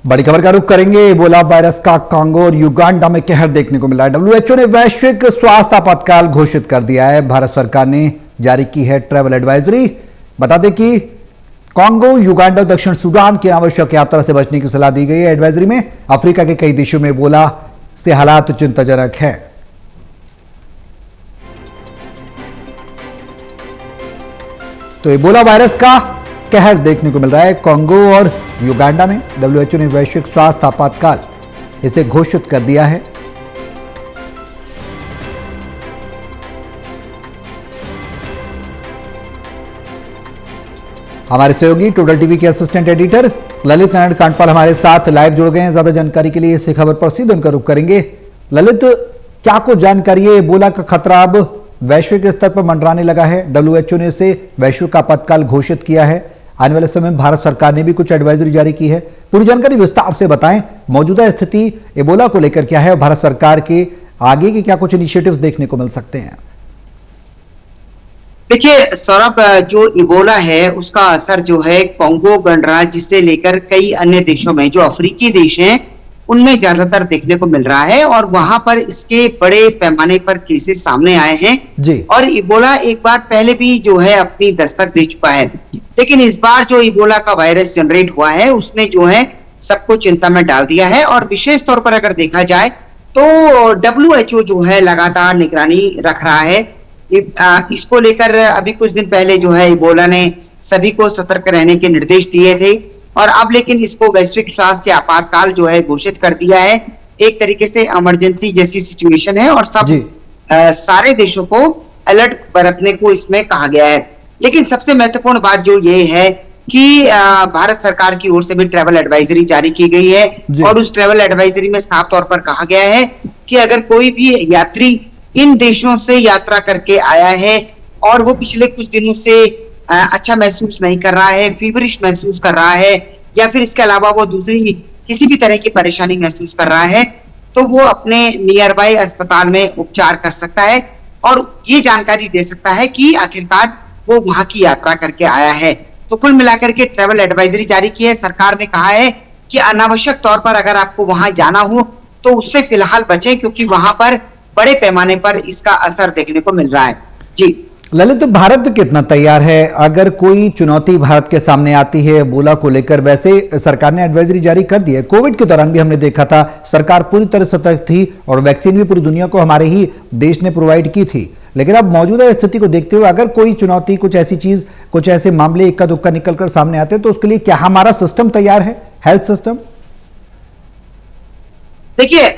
बड़ी खबर का रुख करेंगे। इबोला वायरस का कांगो और युगांडा में कहर देखने को मिला है। डब्ल्यूएचओ ने वैश्विक स्वास्थ्य आपातकाल घोषित कर दिया है। भारत सरकार ने जारी की है ट्रैवल एडवाइजरी। बता दें कि कांगो, युगांडा और दक्षिण सूडान की अनावश्यक यात्रा से बचने की सलाह दी गई है। एडवाइजरी में अफ्रीका के कई देशों में इबोला से हालात चिंताजनक है। तो इबोला वायरस का कहर देखने को मिल रहा है कांगो और युगांडा में। डब्ल्यूएचओ ने वैश्विक स्वास्थ्य आपातकाल इसे घोषित कर दिया है। हमारे सहयोगी टोटल टीवी के असिस्टेंट एडिटर ललित नारायण कांडपाल हमारे साथ लाइव जुड़ गए हैं। ज्यादा जानकारी के लिए इस खबर पर सीधे उनका रुख करेंगे। ललित, क्या कुछ जानकारी है? इबोला का खतरा अब वैश्विक स्तर पर मंडराने लगा है। डब्ल्यूएचओ ने इसे वैश्विक आपातकाल घोषित किया है। आने वाले समय में भारत सरकार ने भी कुछ एडवाइजरी जारी की है। पूरी जानकारी विस्तार से बताएं। मौजूदा स्थिति इबोला को लेकर क्या है? भारत सरकार के आगे के क्या कुछ इनिशिएटिव्स देखने को मिल सकते हैं? देखिए सौरभ, जो इबोला है उसका असर जो है कांगो गणराज्य से लेकर कई अन्य देशों में, जो अफ्रीकी देश हैं, उनमें ज्यादातर देखने को मिल रहा है और वहां पर इसके बड़े पैमाने पर केसेस सामने आए हैं जी। और इबोला एक बार पहले भी जो है अपनी दस्तक दे चुका है, लेकिन इस बार जो इबोला का वायरस जनरेट हुआ है उसने जो है सबको चिंता में डाल दिया है। और विशेष तौर पर अगर देखा जाए तो डब्ल्यूएचओ जो है लगातार निगरानी रख रहा है। इसको लेकर अभी कुछ दिन पहले जो है इबोला ने सभी को सतर्क रहने के निर्देश दिए थे और अब लेकिन इसको वैश्विक स्वास्थ्य आपातकाल जो है घोषित कर दिया है। एक तरीके से इमरजेंसी जैसी सिचुएशन है और सब सारे देशों को अलर्ट बरतने को इसमें कहा गया है। लेकिन सबसे महत्वपूर्ण बात जो ये है कि भारत सरकार की ओर से भी ट्रैवल एडवाइजरी जारी की गई है और उस ट्रैवल एडवाइजरी में साफ तौर पर कहा गया है कि अगर कोई भी यात्री इन देशों से यात्रा करके आया है और वो पिछले कुछ दिनों से अच्छा महसूस नहीं कर रहा है, फीवरिश महसूस कर रहा है या फिर इसके अलावा वो दूसरी किसी भी तरह की परेशानी महसूस कर रहा है, तो वो अपने नियर बाय अस्पताल में उपचार कर सकता है और ये जानकारी दे सकता है कि आखिरकार वो वहां की यात्रा करके आया है। तो कुल मिलाकर के ट्रैवल एडवाइजरी जारी की है। सरकार ने कहा है कि अनावश्यक तौर पर अगर आपको वहां जाना हो तो उससे फिलहाल बचें, क्योंकि वहां पर बड़े पैमाने पर इसका असर देखने को मिल रहा है। जी ललित, भारत कितना तैयार है अगर कोई चुनौती भारत के सामने आती है इबोला को लेकर? वैसे सरकार ने एडवाइजरी जारी कर दी है। कोविड के दौरान भी हमने देखा था सरकार पूरी तरह सतर्क थी और वैक्सीन भी पूरी दुनिया को हमारे ही देश ने प्रोवाइड की थी। लेकिन अब मौजूदा स्थिति को देखते हुए अगर कोई चुनौती, कुछ ऐसी चीज, कुछ ऐसे मामले इक्का दुक्का निकलकर सामने आते हैं तो उसके लिए क्या हमारा सिस्टम तैयार है, हेल्थ सिस्टम? देखिए,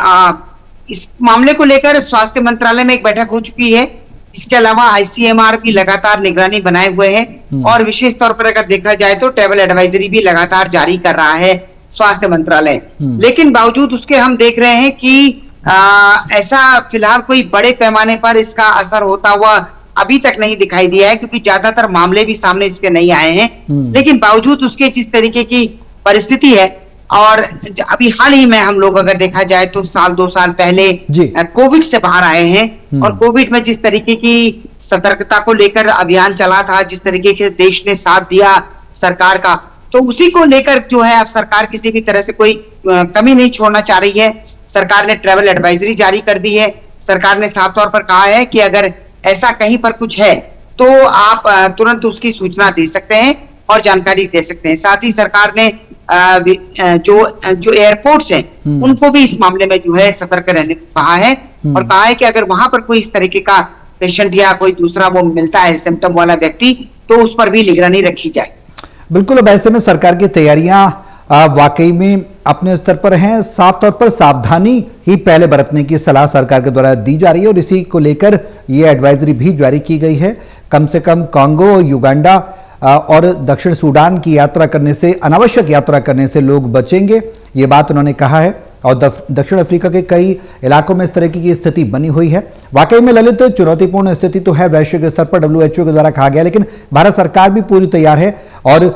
इस मामले को लेकर स्वास्थ्य मंत्रालय में एक बैठक हो चुकी है। इसके अलावा आईसीएमआर भी लगातार निगरानी बनाए हुए है और विशेष तौर पर अगर देखा जाए तो ट्रैवल एडवाइजरी भी लगातार जारी कर रहा है स्वास्थ्य मंत्रालय। लेकिन बावजूद उसके हम देख रहे हैं कि ऐसा फिलहाल कोई बड़े पैमाने पर इसका असर होता हुआ अभी तक नहीं दिखाई दिया है, क्योंकि ज्यादातर मामले भी सामने इसके नहीं आए हैं। लेकिन बावजूद उसके जिस तरीके की परिस्थिति है और अभी हाल ही में हम लोग अगर देखा जाए तो साल 2 साल पहले कोविड से बाहर आए हैं और कोविड में जिस तरीके की सतर्कता को लेकर अभियान चला था, जिस तरीके के देश ने साथ दिया सरकार का, तो उसी को लेकर जो है अब सरकार किसी भी तरह से कोई कमी नहीं छोड़ना चाह रही है। सरकार ने ट्रैवल एडवाइजरी जारी कर दी है। सरकार ने साफ तौर पर कहा है कि अगर ऐसा कहीं पर कुछ है तो आप तुरंत उसकी सूचना दे सकते हैं और जानकारी दे सकते हैं। साथ ही सरकार ने जो एयरपोर्ट्स हैं उनको भी इस मामले में जो है सतर्क रहने को कहा है और कहा है कि अगर वहां पर कोई इस तरीके का पेशेंट या कोई दूसरा वो मिलता है सिम्टम वाला व्यक्ति, तो उस पर भी निगरानी रखी जाए। बिल्कुल। अब ऐसे में सरकार की तैयारियां वाकई में अपने स्तर पर हैं। साफ तौर पर सावधानी ही पहले बरतने की सलाह सरकार के द्वारा दी जा रही है और इसी को लेकर ये एडवाइजरी भी जारी की गई है। कम से कम कांगो, युगांडा और दक्षिण सूडान की यात्रा करने से, अनावश्यक यात्रा करने से लोग बचेंगे, ये बात उन्होंने कहा है। और दक्षिण अफ्रीका के कई इलाकों में इस तरह की स्थिति बनी हुई है। वाकई में ललित, चुनौतीपूर्ण स्थिति तो है वैश्विक स्तर पर, डब्ल्यूएचओ के द्वारा कहा गया, लेकिन भारत सरकार भी पूरी तैयार है और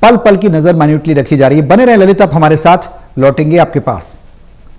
पल पल की नजर माइन्यूटली रखी जा रही है। बने रहे ललित, आप हमारे साथ, लौटेंगे आपके पास।